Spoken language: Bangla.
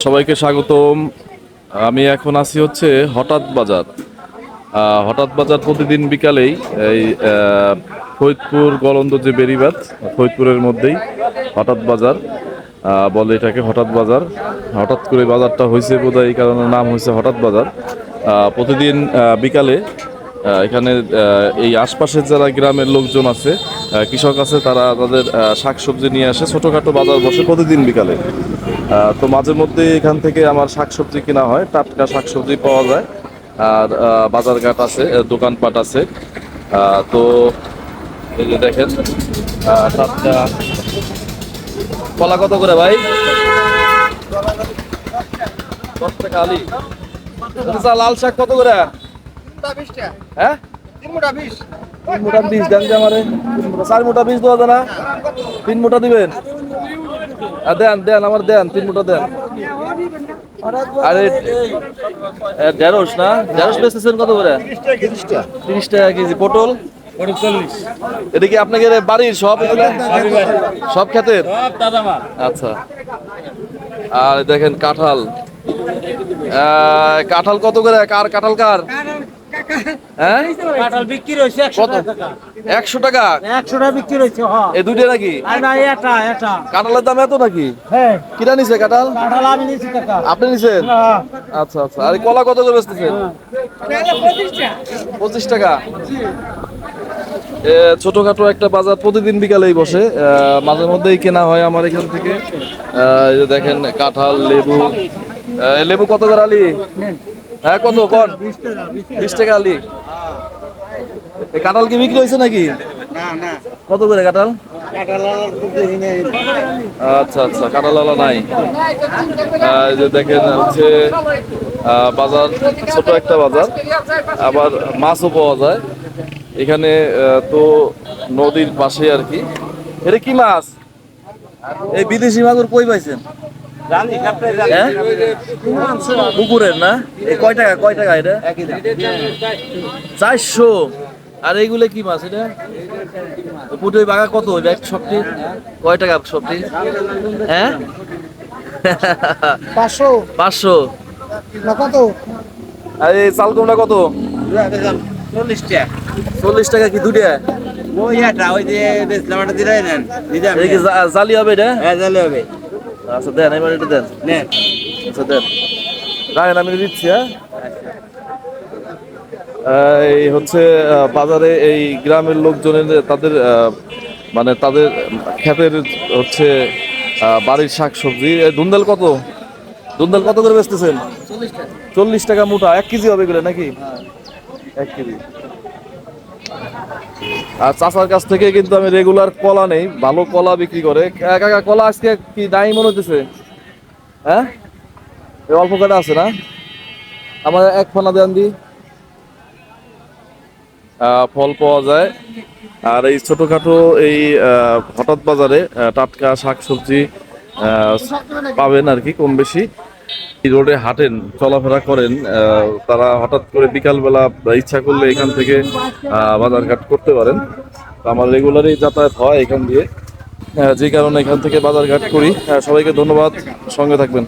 সবাইকে স্বাগতম। আমি এখন আছি হচ্ছে হঠাৎ বাজার। হঠাৎ বাজার প্রতিদিন বিকালেই এই ফরিদপুর গলন্দ যে বেড়িবাঁধ, ফরিদপুরের মধ্যেই হঠাৎ বাজার বলে এটাকে। হঠাৎ বাজার, হঠাৎ করে বাজারটা হয়েছে বোধহয় এই কারণে নাম হয়েছে হঠাৎ বাজার। প্রতিদিন বিকালে এখানে এই আশপাশের যারা গ্রামের লোকজন আছে, কৃষক আছে, তারা তাদের শাকসবজি নিয়ে আসে। ছোটোখাটো বাজার বসে প্রতিদিন বিকালে। তো মাঝে মধ্যে এখান থেকে আমার শাকসবজি কেনা হয়, টাটকা শাকসবজি পাওয়া যায়। আর বাজারঘাট আছে, দোকানপাট আছে। তো এই যে দেখেন টাটকা কলা কত করে ভাই? 10 টাকা আলি। আচ্ছা, লাল শাক কত করে? হ্যাঁ, 3 মোটা 20 দেন যে আমারে। 4 মোটা 20 দেওয়া যায় না? 3 মোটা দিবেন? দেন দেন, আমার দেন 3 মোটা দেন। আরে ঢেঁড়স না, ঢেঁড়স বেচতেছেন কত করে? 30 টাকা কেজি। পটল? 40। এটা কি আপনাদের বাড়ির সব? সব ক্ষেতের? আচ্ছা। আর দেখেন কাঁঠাল। কাঁঠাল কত করে? কার কাঁঠাল কার? হ্যাঁ, কাঁঠাল বিক্রি হয়েছে 100 টাকা। 100 টাকা বিক্রি হয়েছে। এই দুইটা নাকি? কাঁঠালের দাম এত নাকি? কিরা নিছে কাঁঠাল? আপনি নিছেন? আচ্ছা আচ্ছা। আর কলা কত করে বেচতেছেন? 25 টাকা। ছোটখাটো একটা বাজার প্রতিদিন বিকালেই বসে, মাঝে মধ্যেই কেনা হয় আমার এখান থেকে। এই যে দেখেন কাঁঠাল, লেবু। লেবু কত করে আলি? হ্যাঁ, কত কোন? 20 টাকা আলি। কাঁঠাল কি বিক্রি হয়েছে নাকি? কত করে কাঁঠাল? আচ্ছা আচ্ছা, কাঁঠাল আলা নাই। এই যে দেখেন হচ্ছে বাজার, ছোট একটা বাজার। আবার মাছও পাওয়া যায় এখানে। তো নদীর পাশে আর কি। এটা কি মাছ? এই বিদেশি মাগুর কই পাইছেন? পুকুরের না? এই কয় টাকা, কয় টাকা এটা? 400। আর এইগুলো কি মাছ এটা? পুটই বাগা কত সবটি? কয় টাকা সবটি? হ্যাঁ, 500। কত? আর এই চাল কুমড়া কত? 40 টাকা। 40 টাকা কি দুটা? ওই যে জালি হবে এটা? হ্যাঁ, জালি হবে। আচ্ছা দেন, এবার এটা দেন। আচ্ছা দেন, রাখেন, আমি দিচ্ছি। হ্যাঁ, এই হচ্ছে বাজারে এই গ্রামের লোকজনের তাদের মানে তাদের ক্ষেতের হচ্ছে বাড়ির শাক সবজি। ধুন্দল কত? ধুন্দল কত করে বেচতেছেন? 40 টাকা মোটা। 1 কেজি হবে এগুলো নাকি? 1 কেজি। আর চাচার কাছ থেকে কিন্তু আমি রেগুলার কলা নেই, ভালো কলা বিক্রি করে। কাকা, কলা আজকে কি দামি মনে হচ্ছে? হ্যাঁ, অল্প কটা আছে না? আমার 1 ফোনা দেন দি। ফল পাওয়া যায়। আর এই ছোটখাটো এই হঠাৎ বাজারে টাটকা শাকসবজি পাবেন আর কি, কম বেশি। এই রোডে হাঁটেন, চলাফেরা করেন, তারা হঠাৎ করে বিকালবেলা ইচ্ছা করলে এখান থেকে বাজারঘাট করতে পারেন। তো আমার রেগুলারই যাতায়াত হয় এখান দিয়ে, যে কারণে এখান থেকে বাজারঘাট করি। সবাইকে ধন্যবাদ, সঙ্গে থাকবেন।